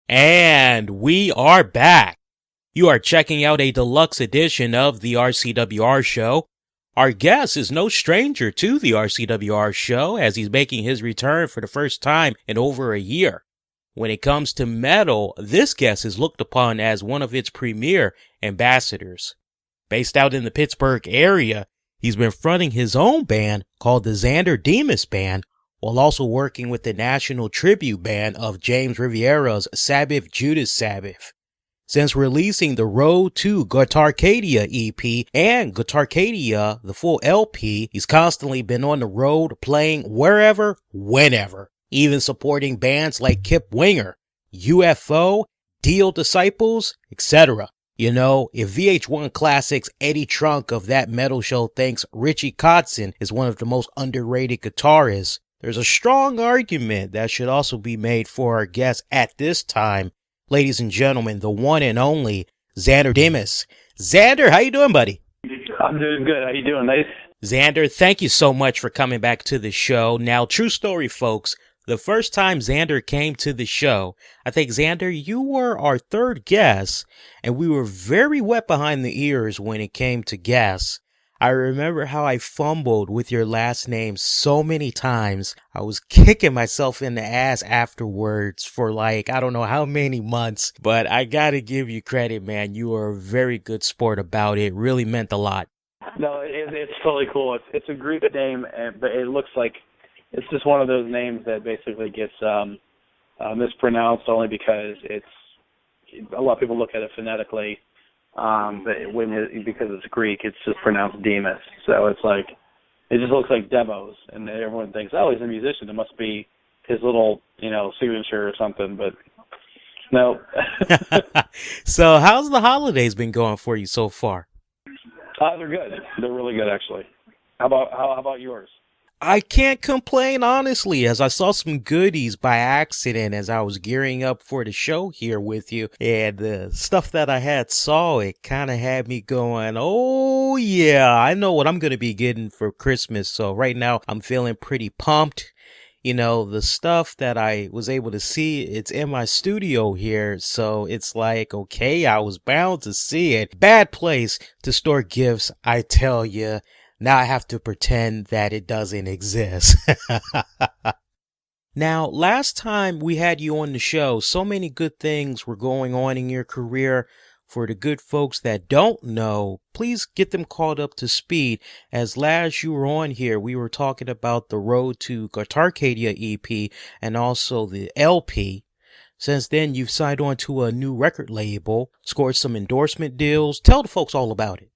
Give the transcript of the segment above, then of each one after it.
And we are back. You are checking out a deluxe edition of the RCWR Show. Our guest is no stranger to the RCWR Show as he's making his return for the first time in over a year. When it comes to metal, this guest is looked upon as one of its premier ambassadors. Based out in the Pittsburgh area, he's been fronting his own band called the Xander Demos Band, while also working with the national tribute band of James Rivera's Sabbath Judas Sabbath. Since releasing the Road to Guitarcadia EP and Guitarcadia, the full LP, he's constantly been on the road playing wherever, whenever, even supporting bands like Kip Winger, UFO, Deal Disciples, etc. You know, if VH1 Classics Eddie Trunk of That Metal Show thinks Richie Kotzen is one of the most underrated guitarists, there's a strong argument that should also be made for our guest at this time. Ladies and gentlemen, the one and only Xander Demos. Xander, how you doing, buddy? I'm doing good. How you doing, Nate? Xander, thank you so much for coming back to the show. Now, true story, folks. The first time Xander came to the show, I think, Xander, you were our third guest, and we were very wet behind the ears when it came to guests. I remember how I fumbled with your last name so many times. I was kicking myself in the ass afterwards for I don't know how many months. But I gotta give you credit, man. You were a very good sport about it. It really meant a lot. No, it's totally cool. It's a Greek name, but it looks like it's just one of those names that basically gets mispronounced only because a lot of people look at it phonetically. But because it's Greek, it's just pronounced Demos. So it's like, it just looks like Demos, and everyone thinks, oh, he's a musician. It must be his little, signature or something. But no. So how's the holidays been going for you so far? They're good. They're really good, actually. How about yours? I can't complain, honestly, as I saw some goodies by accident as I was gearing up for the show here with you. And the stuff that I saw, it kind of had me going, oh, yeah, I know what I'm going to be getting for Christmas. So right now I'm feeling pretty pumped. You know, the stuff that I was able to see, it's in my studio here. So it's like, okay, I was bound to see it. Bad place to store gifts, I tell you. Now I have to pretend that it doesn't exist. Now, last time we had you on the show, so many good things were going on in your career. For the good folks that don't know, please get them caught up to speed. As last you were on here, we were talking about the Road to Guitarcadia EP and also the LP. Since then, you've signed on to a new record label, scored some endorsement deals. Tell the folks all about it.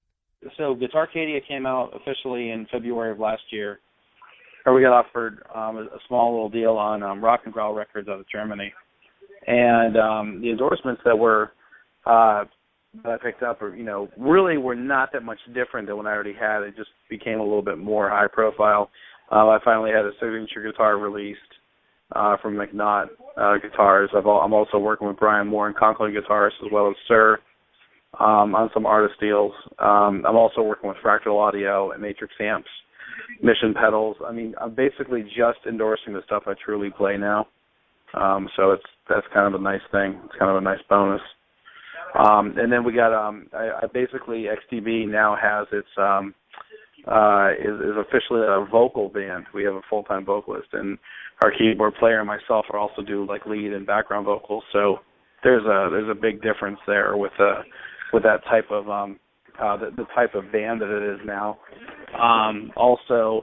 So Guitarcadia came out officially in February of last year. We got offered a small little deal on Rock and Growl Records out of Germany. And the endorsements that I picked up really were not that much different than what I already had. It just became a little bit more high profile. I finally had a signature guitar released from McNaught Guitars. I'm also working with Brian Moore and Conklin Guitarists as well as Sir. On some artist deals. I'm also working with Fractal Audio and Matrix Amps, Mission Pedals. I mean, I'm basically just endorsing the stuff I truly play now. So that's kind of a nice thing. It's kind of a nice bonus. And then we got I basically XTB now has its is officially a vocal band. We have a full-time vocalist, and our keyboard player and myself are also do lead and background vocals. So there's a big difference there with that type of the type of band that it is now. Also,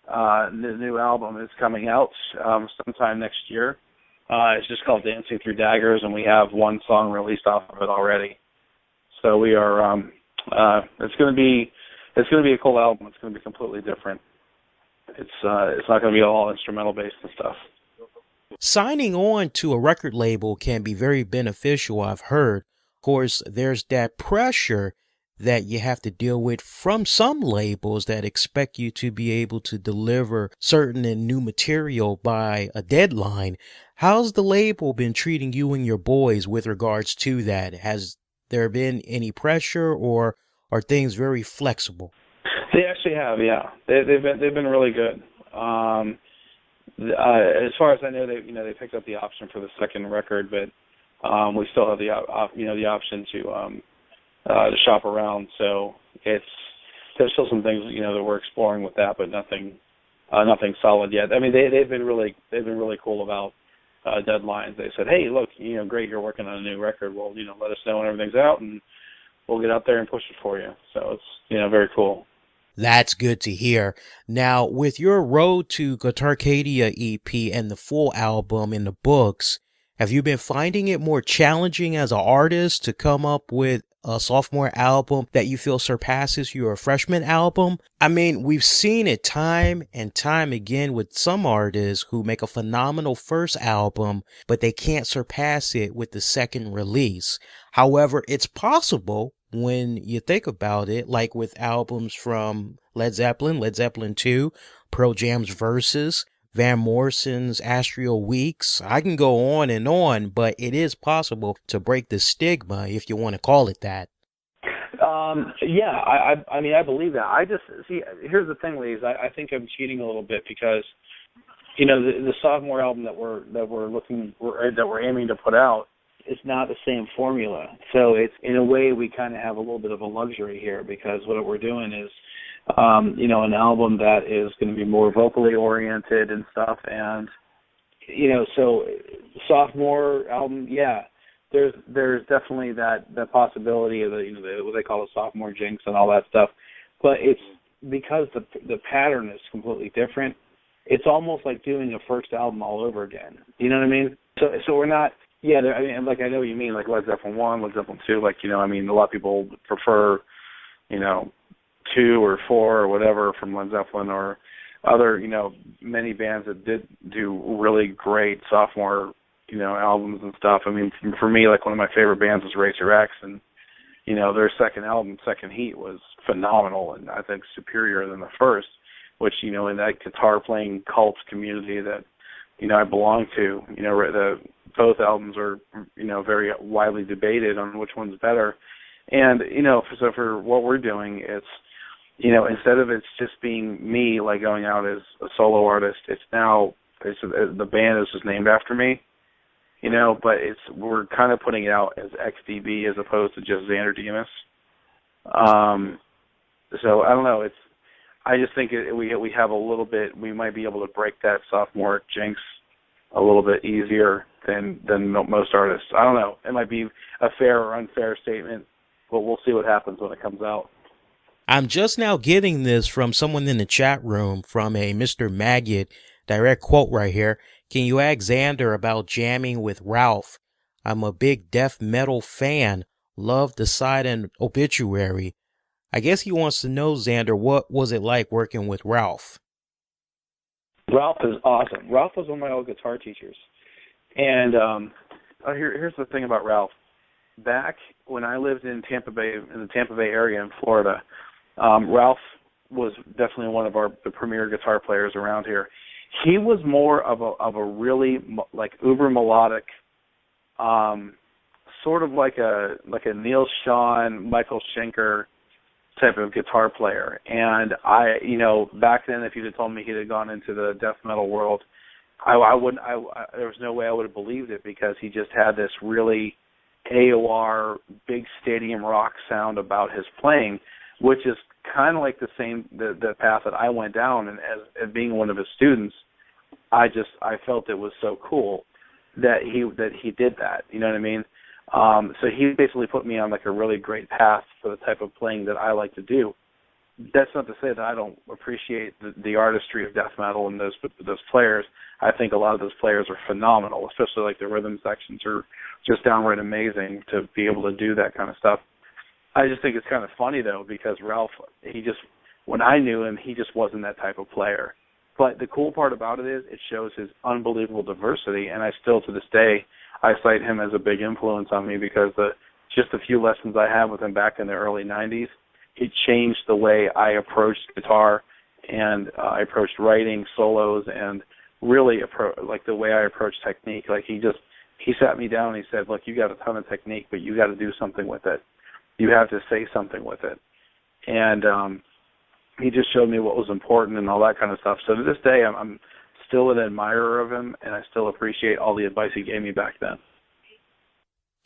the new album is coming out sometime next year. It's just called Dancing Through Daggers, and we have one song released off of it already. So we are. It's going to be a cool album. It's going to be completely different. It's not going to be all instrumental based and stuff. Signing on to a record label can be very beneficial, I've heard. Of course, there's that pressure that you have to deal with from some labels that expect you to be able to deliver certain and new material by a deadline. How's the label been treating you and your boys with regards to that? Has there been any pressure, or are things very flexible? They actually have, yeah. They've been really good. As far as I know, they picked up the option for the second record, but we still have the the option to shop around. So there's still some things that we're exploring with that, but nothing solid yet. I mean, they've been really cool about deadlines. They said, hey, look, great, you're working on a new record. Well, let us know when everything's out, and we'll get out there and push it for you. So it's very cool. That's good to hear. Now, with your Road to Guitarcadia EP and the full album in the books, have you been finding it more challenging as an artist to come up with a sophomore album that you feel surpasses your freshman album? I mean, we've seen it time and time again with some artists who make a phenomenal first album, but they can't surpass it with the second release. However, it's possible when you think about it, like with albums from Led Zeppelin 2, Pearl Jam's Versus, Van Morrison's Astral Weeks. I can go on, but it is possible to break the stigma, if you want to call it that. Yeah, I mean, I believe that. I just see. Here's the thing, Lee. I think I'm cheating a little bit because, the sophomore album that we're aiming to put out, it's not the same formula. So it's, in a way, we kind of have a little bit of a luxury here because what we're doing is, an album that is going to be more vocally oriented and stuff. And, so sophomore album, yeah, there's definitely that possibility of what they call the sophomore jinx and all that stuff. But it's because the pattern is completely different. It's almost like doing a first album all over again. You know what I mean? So we're not. Yeah, I mean, like, I know what you mean, like Led Zeppelin 1, Led Zeppelin 2, like, I mean, a lot of people prefer, 2 or 4 or whatever from Led Zeppelin, or other, many bands that did do really great sophomore, albums and stuff. I mean, for me, like, one of my favorite bands was Racer X, and, their second album, Second Heat, was phenomenal and I think superior than the first, which, in that guitar playing cult community that, I belong to, both albums are, very widely debated on which one's better. And, so for what we're doing, it's, instead of it's just being me, like, going out as a solo artist, it's now, the band is just named after me, but we're kind of putting it out as XDB as opposed to just Xander Demos. So I don't know, I just think we have a little bit, we might be able to break that sophomore jinx a little bit easier than most artists. I don't know. It might be a fair or unfair statement, but we'll see what happens when it comes out. I'm just now getting this from someone in the chat room, from a Mr. Maggot. Direct quote right here. Can you ask Xander about jamming with Ralph? I'm a big death metal fan. Love the side and Obituary. I guess he wants to know, Xander, what was it like working with Ralph? Ralph is awesome. Ralph was one of my old guitar teachers. And here's the thing about Ralph. Back when I lived in Tampa Bay, in the Tampa Bay area in Florida, Ralph was definitely one of the premier guitar players around here. He was more of a really like uber melodic, sort of like a Neil Schon, Michael Schenker type of guitar player. And back then, if you'd have told me he'd have gone into the death metal world, I wouldn't. There was no way I would have believed it, because he just had this really AOR, big stadium rock sound about his playing, which is kind of like the path that I went down. And as being one of his students, I felt it was so cool that he did that. You know what I mean? So he basically put me on like a really great path for the type of playing that I like to do. That's not to say that I don't appreciate the artistry of death metal and those players. I think a lot of those players are phenomenal, especially like the rhythm sections are just downright amazing to be able to do that kind of stuff. I just think it's kind of funny, though, because Ralph, when I knew him, he just wasn't that type of player. But the cool part about it is it shows his unbelievable diversity, and I still, to this day, I cite him as a big influence on me, because just a few lessons I had with him back in the early 90s, it changed the way I approached guitar, and I approached writing solos, and really like the way I approached technique. Like he sat me down and he said, look, you got a ton of technique, but you got to do something with it. You have to say something with it. And he just showed me what was important and all that kind of stuff. So to this day, I'm still an admirer of him, and I still appreciate all the advice he gave me back then.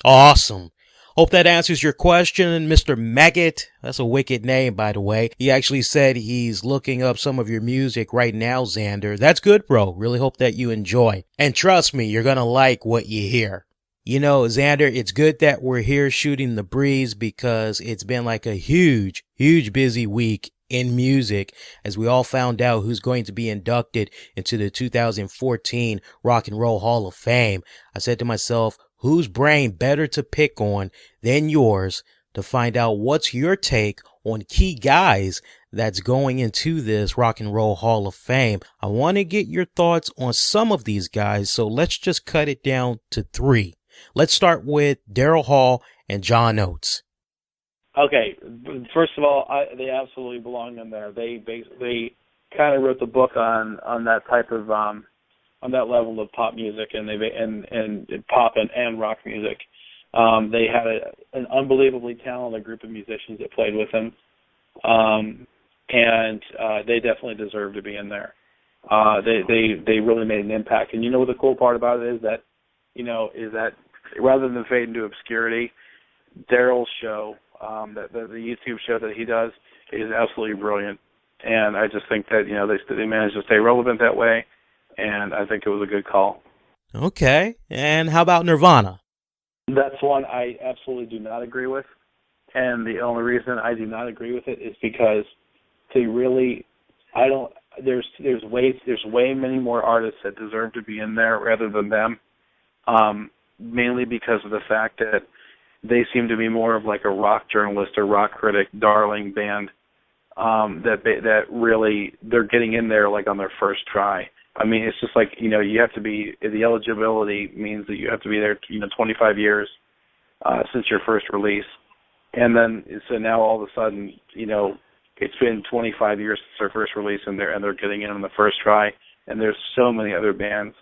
Awesome. Hope that answers your question, Mr. Maggot. That's a wicked name, by the way. He actually said he's looking up some of your music right now, Xander. That's good, bro. Really hope that you enjoy. And trust me, you're gonna like what you hear. You know, Xander, it's good that we're here shooting the breeze because it's been like a huge, huge busy week in music as we all found out who's going to be inducted into the 2014 Rock and Roll Hall of Fame. I said to myself, whose brain better to pick on than yours to find out what's your take on key guys that's going into this Rock and Roll Hall of Fame. I want to get your thoughts on some of these guys, so let's just cut it down to 3. Let's start with Daryl Hall and John Oates. Okay, first of all, they absolutely belong in there. They kind of wrote the book on that type of on that level of pop music and pop and rock music. They had an unbelievably talented group of musicians that played with them, and they definitely deserve to be in there. They really made an impact. And you know what the cool part about it is that rather than fade into obscurity, Daryl's show, the YouTube show that he does, is absolutely brilliant. And I just think that they managed to stay relevant that way. And I think it was a good call. Okay. And how about Nirvana? That's one I absolutely do not agree with. And the only reason I do not agree with it is because there's way many more artists that deserve to be in there rather than them. Mainly because of the fact that they seem to be more of like a rock journalist or rock critic darling band, that really they're getting in there like on their first try. I mean, it's just like, you have to be, the eligibility means that you have to be there, 25 years since your first release. And then, so now all of a sudden, it's been 25 years since their first release and they're getting in on the first try. And there's so many other bands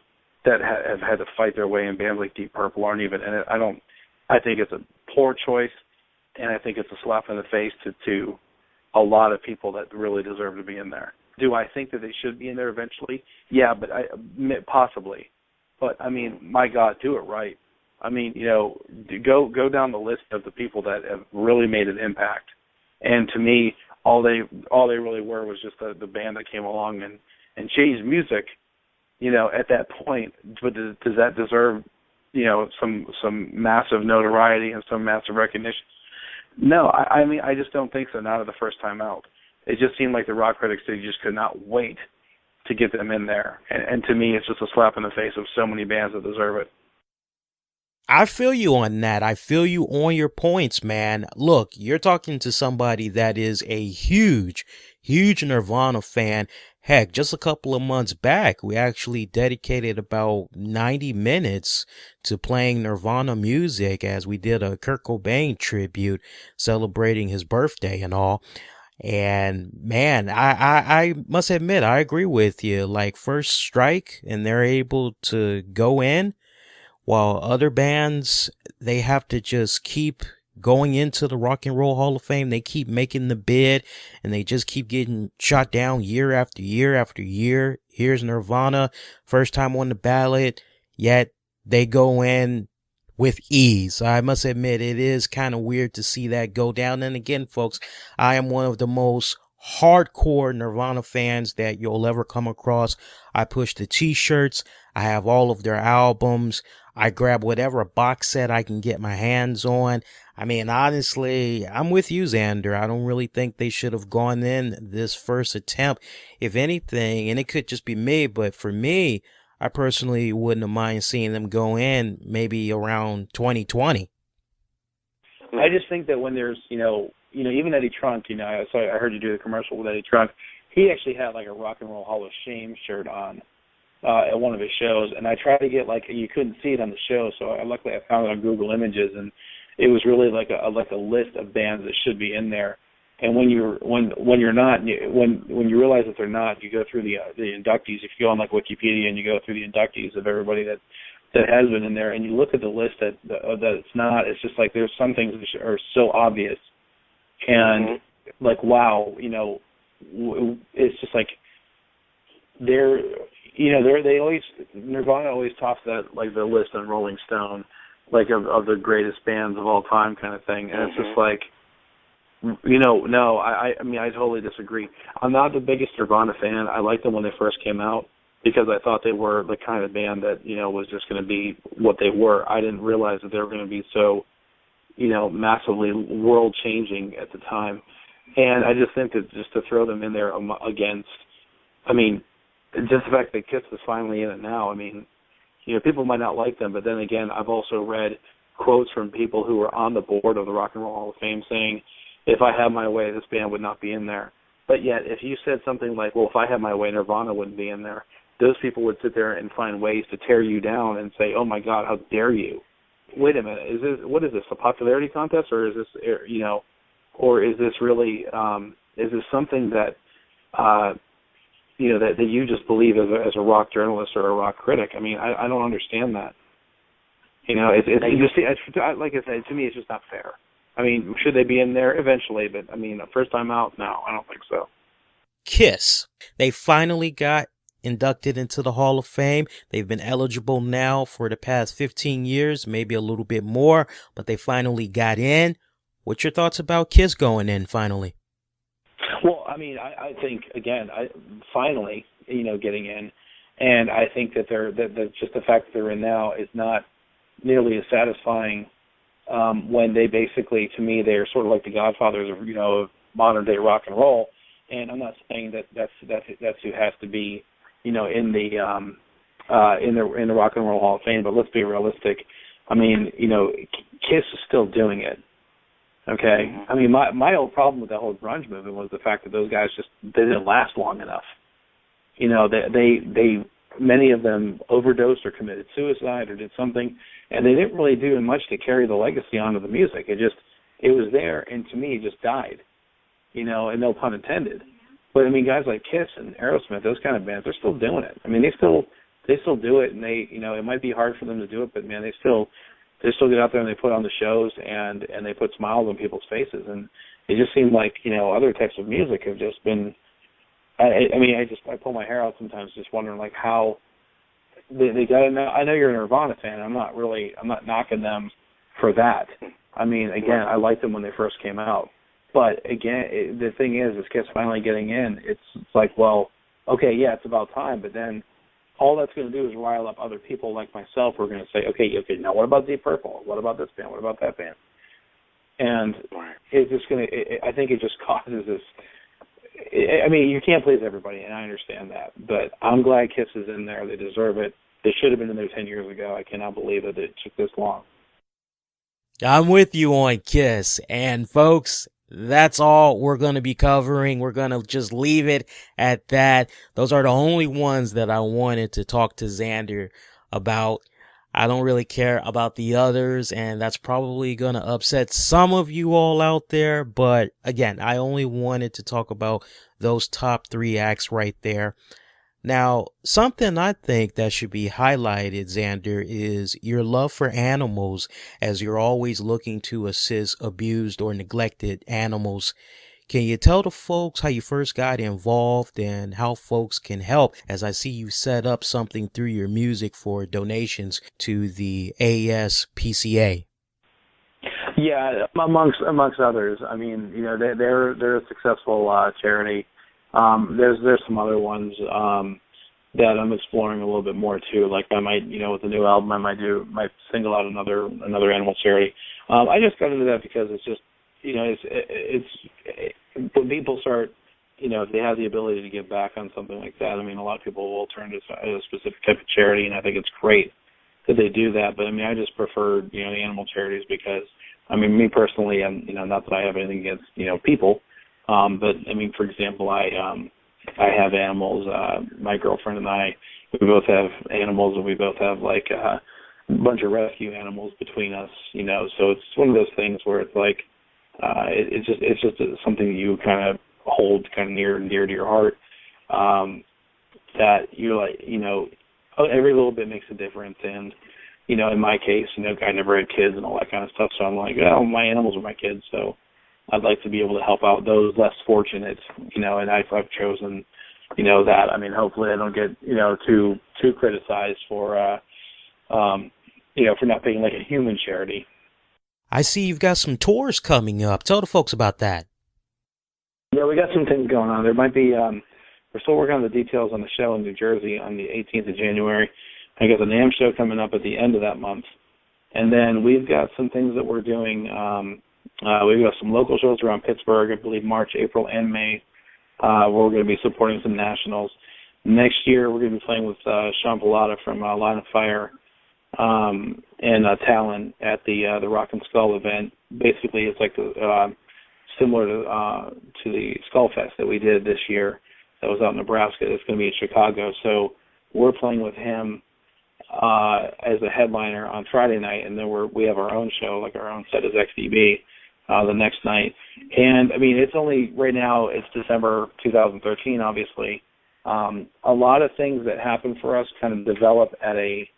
that have had to fight their way in. Bands like Deep Purple aren't even in it. I think it's a poor choice, and I think it's a slap in the face to a lot of people that really deserve to be in there. Do I think that they should be in there eventually? Yeah, but possibly. But I mean, my God, do it right. I mean, go down the list of the people that have really made an impact. And to me, all they really were was just the band that came along and changed music. At that point, but does that deserve some massive notoriety and some massive recognition? No, I mean, I just don't think so. Not the first time out. It just seemed like the rock critics, they just could not wait to get them in there. And to me, it's just a slap in the face of so many bands that deserve it. I feel you on that. I feel you on your points, man. Look, you're talking to somebody that is a huge, huge Nirvana fan. Heck, just a couple of months back, we actually dedicated about 90 minutes to playing Nirvana music as we did a Kurt Cobain tribute celebrating his birthday and all. And man, I must admit, I agree with you. Like First Strike, and they're able to go in, while other bands, they have to just keep going into the Rock and Roll Hall of Fame. They keep making the bid, and they just keep getting shot down year after year after year. Here's Nirvana, first time on the ballot, yet they go in with ease. I must admit, it is kind of weird to see that go down. And again, folks, I am one of the most hardcore Nirvana fans that you'll ever come across. I push the t-shirts. I have all of their albums. I grab whatever box set I can get my hands on. I mean, honestly, I'm with you, Xander. I don't really think they should have gone in this first attempt. If anything, and it could just be me, but for me, I personally wouldn't have mind seeing them go in maybe around 2020. I just think that when there's, even Eddie Trunk, I heard you do the commercial with Eddie Trunk. He actually had like a Rock and Roll Hall of Shame shirt on at one of his shows, and I tried to get you couldn't see it on the show, so luckily I found it on Google Images, and it was really like a list of bands that should be in there. And when you realize that they're not, you go through the inductees. If you go on like Wikipedia and you go through the inductees of everybody that has been in there, and you look at the list that it's not, it's just like there's some things that are so obvious, and like wow, it's just like Nirvana always tops that, like the list on Rolling Stone, like of the greatest bands of all time kind of thing. And it's just like, no, I mean, I totally disagree. I'm not the biggest Nirvana fan. I liked them when they first came out because I thought they were the kind of band that, was just going to be what they were. I didn't realize that they were going to be so, massively world-changing at the time. And I just think that just to throw them in there against, I mean, just the fact that Kiss is finally in it now, I mean, people might not like them, but then again, I've also read quotes from people who were on the board of the Rock and Roll Hall of Fame saying, if I had my way, this band would not be in there. But yet, if you said something like, well, if I had my way, Nirvana wouldn't be in there, those people would sit there and find ways to tear you down and say, oh, my God, how dare you? Wait a minute, what is this, a popularity contest, or is this, or is this really, is this something that, that you just believe as a rock journalist or a rock critic? I mean, I don't understand that. Like I said, to me, it's just not fair. I mean, should they be in there eventually? But I mean, first time out, no, I don't think so. Kiss. They finally got inducted into the Hall of Fame. They've been eligible now for the past 15 years, maybe a little bit more, but they finally got in. What's your thoughts about Kiss going in finally? Well, I mean, I think again, finally, getting in, and I think that that just the fact that they're in now is not nearly as satisfying. When they basically, to me, they're sort of like the godfathers of modern day rock and roll. And I'm not saying that's who has to be in the Rock and Roll Hall of Fame, but let's be realistic. I mean, Kiss is still doing it. Okay, I mean, my old problem with that whole grunge movement was the fact that those guys they didn't last long enough. They many of them overdosed or committed suicide or did something, and they didn't really do much to carry the legacy onto the music. It was there, and to me, it just died. And no pun intended. But I mean, guys like Kiss and Aerosmith, those kind of bands, they're still doing it. I mean, they still do it, and they, it might be hard for them to do it, but man, they still get out there and they put on the shows and they put smiles on people's faces. And it just seemed like, other types of music have just been, I pull my hair out sometimes just wondering like how they got to know. I know you're a Nirvana fan. I'm not knocking them for that. I mean, again, I liked them when they first came out. But again, the thing is Kiss finally getting in. It's like, well, okay, yeah, it's about time. But then all that's going to do is rile up other people like myself who are going to say, okay, now what about Deep Purple? What about this band? What about that band? And it's just going to, I think it just causes this, I mean, you can't please everybody, and I understand that. But I'm glad Kiss is in there. They deserve it. They should have been in there 10 years ago. I cannot believe that it took this long. I'm with you on Kiss. And folks, that's all we're going to be covering. We're going to just leave it at that. Those are the only ones that I wanted to talk to Xander about. I don't really care about the others, and that's probably going to upset some of you all out there. But again, I only wanted to talk about those top 3 acts right there. Now, something I think that should be highlighted, Xander, is your love for animals, as you're always looking to assist abused or neglected animals. Can you tell the folks how you first got involved and how folks can help, as I see you set up something through your music for donations to the ASPCA? Yeah, amongst others. I mean, they're a successful charity. There's some other ones that I'm exploring a little bit more too. Like I might, with the new album, I might single out another animal charity. I just got into that because it's just, it's when people start, if they have the ability to give back on something like that. I mean, a lot of people will turn to a specific type of charity, and I think it's great that they do that. But I mean, I just prefer, the animal charities because, I mean, me personally, and not that I have anything against, people. But I mean, for example, I have animals. My girlfriend and I, we both have animals, and we both have like a bunch of rescue animals between us. So it's one of those things where it's like it's just something that you kind of hold kind of near and dear to your heart. That you're like, every little bit makes a difference. And in my case, I never had kids and all that kind of stuff. So I'm like, oh, my animals are my kids. So I'd like to be able to help out those less fortunate, and I've chosen, that. I mean, hopefully I don't get, too criticized for, for not being like a human charity. I see you've got some tours coming up. Tell the folks about that. Yeah, we got some things going on. There might be, we're still working on the details on the show in New Jersey on the 18th of January. I got the NAMM show coming up at the end of that month. And then we've got some things that we're doing. We've got some local shows around Pittsburgh, I believe March, April, and May, where we're going to be supporting some nationals. Next year, we're going to be playing with Sean Pilata from Line of Fire and Talon at the Rock and Skull event. Basically, it's like similar to the Skull Fest that we did this year that was out in Nebraska. It's going to be in Chicago. So we're playing with him as a headliner on Friday night, and then we have our own show, like our own set as XDB, the next night. And, I mean, it's only, right now, it's December 2013, obviously. A lot of things that happen for us kind of develop at a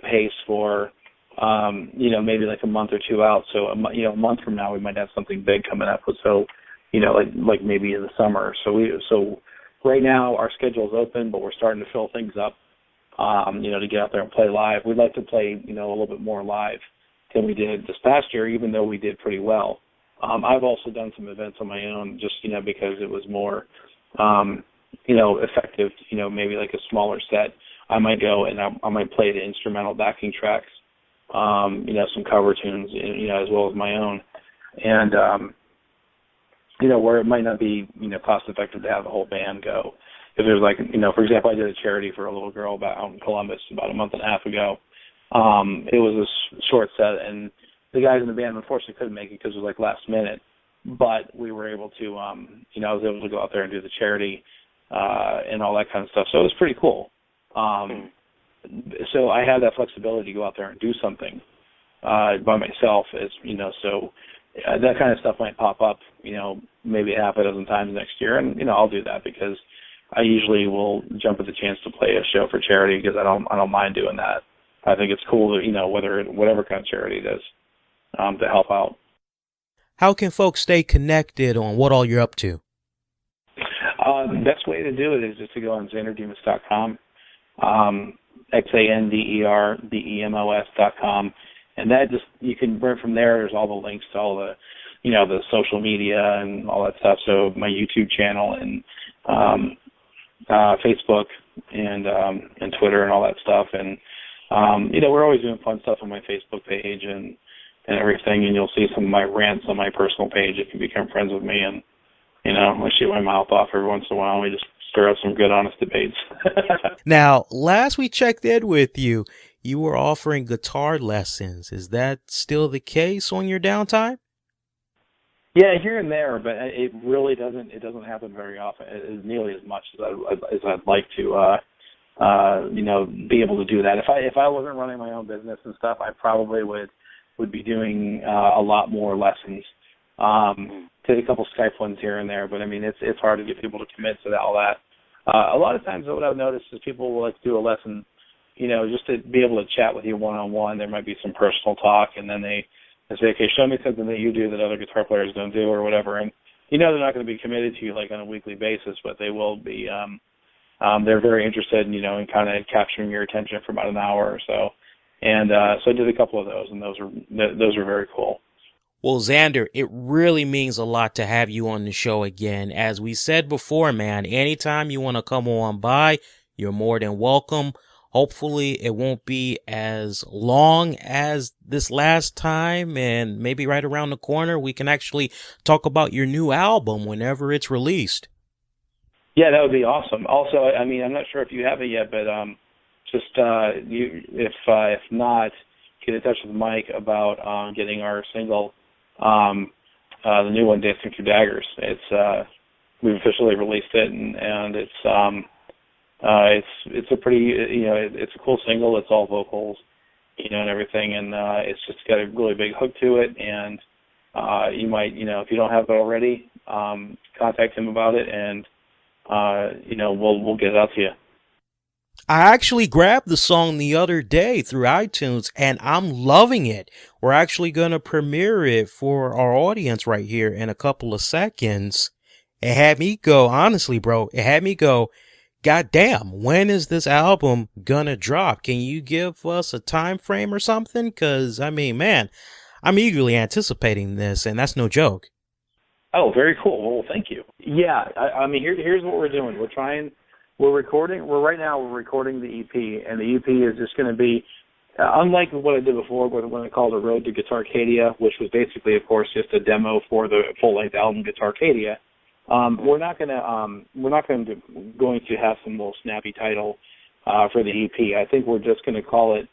pace for, maybe like a month or two out. So, a month from now, we might have something big coming up. So, like maybe in the summer. So right now, our schedule's open, but we're starting to fill things up, to get out there and play live. We'd like to play, a little bit more live than we did this past year, even though we did pretty well. I've also done some events on my own just, because it was more, effective, maybe like a smaller set. I might go and I might play the instrumental backing tracks, some cover tunes, as well as my own. And, where it might not be, cost effective to have the whole band go. If there's like, for example, I did a charity for a little girl out in Columbus about a month and a half ago. It was a short set, and the guys in the band unfortunately couldn't make it because it was like last minute. But we were able to, I was able to go out there and do the charity and all that kind of stuff. So it was pretty cool. So I had that flexibility to go out there and do something by myself, as so that kind of stuff might pop up, maybe half a dozen times next year, and I'll do that because I usually will jump at the chance to play a show for charity because I don't mind doing that. I think it's cool to whatever kind of charity it is to help out. How can folks stay connected on what all you're up to? The best way to do it is just to go on XanderDemos.com, XanderDemos.com, and that just, you can burn from there. There's all the links to all the, the social media and all that stuff. So my YouTube channel and Facebook and Twitter and all that stuff. And, we're always doing fun stuff on my Facebook page and everything. And you'll see some of my rants on my personal page. You can become friends with me, and, I shoot my mouth off every once in a while. We just stir up some good, honest debates. Now, last we checked in with you, you were offering guitar lessons. Is that still the case on your downtime? Yeah, here and there, but it really doesn't. It doesn't happen very often, nearly as much as I'd like to. Be able to do that. If I wasn't running my own business and stuff, I probably would be doing a lot more lessons. Take a couple Skype ones here and there, but I mean it's hard to get people to commit to all that. A lot of times, what I've noticed is people will like to do a lesson, just to be able to chat with you one-on-one. There might be some personal talk, and then they say, okay, show me something that you do that other guitar players don't do, or whatever. And they're not going to be committed to you like on a weekly basis, but they will be. They're very interested, in kind of capturing your attention for about an hour or so. And so I did a couple of those, and those are very cool. Well, Xander, it really means a lot to have you on the show again. As we said before, man, anytime you want to come on by, you're more than welcome. Hopefully it won't be as long as this last time, and maybe right around the corner we can actually talk about your new album whenever it's released. Yeah, that would be awesome. Also, I mean, I'm not sure if you have it yet, but if not, get in touch with Mike about getting our single, the new one, Dancing Through Daggers. It's we've officially released it, and it's a pretty, it's a cool single. It's all vocals, and everything, and it's just got a really big hook to it. And you might, if you don't have it already, contact him about it, and we'll get it out to you. I actually grabbed the song the other day through iTunes, and I'm loving it. We're actually going to premiere it for our audience right here in a couple of seconds. It had me go, honestly, bro, goddamn, when is this album gonna drop? Can you give us a time frame or something? Because, I mean, man, I'm eagerly anticipating this, and that's no joke. Oh, very cool. Well, thank you. Yeah, I mean, here's what we're doing. We're recording the EP, and the EP is just going to be, unlike what I did before when I called it Road to Guitarcadia, which was basically, of course, just a demo for the full-length album Guitarcadia. We're not going to have some little snappy title for the EP. I think we're just going to call it,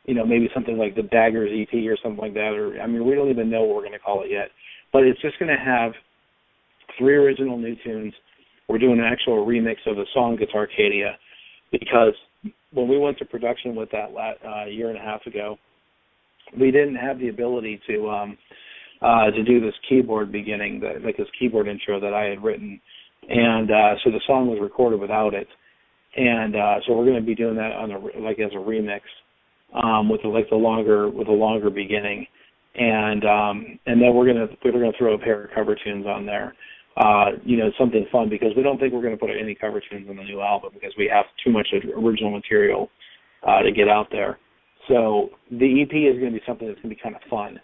maybe something like the Daggers EP or something like that. Or I mean, we don't even know what we're going to call it yet. But it's just going to have 3 original new tunes. We're doing an actual remix of the song Guitarcadia, because when we went to production with that year and a half ago, we didn't have the ability to do this keyboard beginning, this keyboard intro that I had written, and so the song was recorded without it, and so we're going to be doing that as a remix with the longer beginning, and then we're gonna throw a pair of cover tunes on there. Something fun, because we don't think we're going to put any cover tunes on the new album because we have too much original material to get out there. So the EP is going to be something that's going to be kind of fun,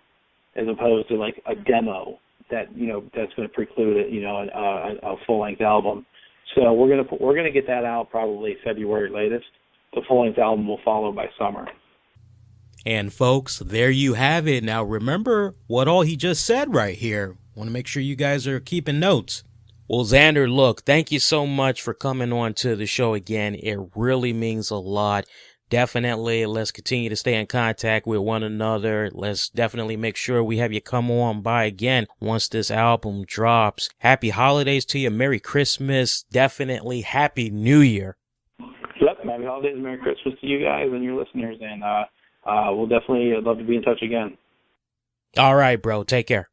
as opposed to like a demo that's going to preclude a full-length album. So we're going to get that out probably February latest. The full-length album will follow by summer. And folks, there you have it. Now remember what all he just said right here. Want to make sure you guys are keeping notes. Well, Xander, look, thank you so much for coming on to the show again. It really means a lot. Definitely, let's continue to stay in contact with one another. Let's definitely make sure we have you come on by again once this album drops. Happy holidays to you. Merry Christmas. Definitely Happy New Year. Yep, happy holidays and Merry Christmas to you guys and your listeners. And we'll definitely love to be in touch again. All right, bro. Take care.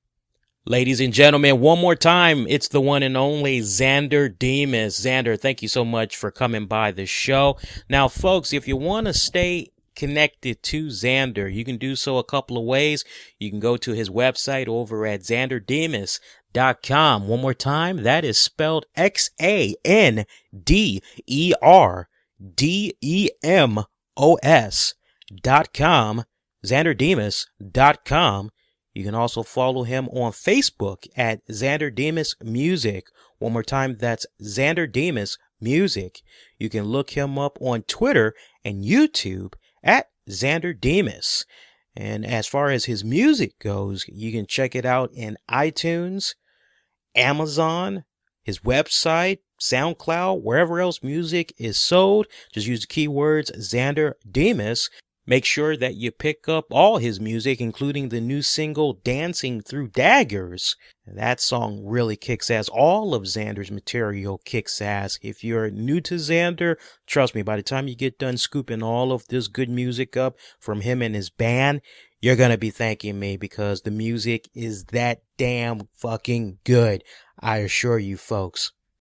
Ladies and gentlemen, one more time, it's the one and only Xander Demos. Xander, thank you so much for coming by the show. Now, folks, if you want to stay connected to Xander, you can do so a couple of ways. You can go to his website over at xanderdemos.com. One more time, that is spelled XANDERDEMOS.com, xanderdemos.com. You can also follow him on Facebook at Xander Demos Music. One more time, that's Xander Demos Music. You can look him up on Twitter and YouTube at Xander Demos. And as far as his music goes, you can check it out in iTunes, Amazon, his website, SoundCloud, wherever else music is sold. Just use the keywords Xander Demos. Make sure that you pick up all his music, including the new single Dancing Through Daggers. That song really kicks ass. All of Xander's material kicks ass. If you're new to Xander, trust me, by the time you get done scooping all of this good music up from him and his band, you're going to be thanking me, because the music is that damn fucking good. I assure you, folks.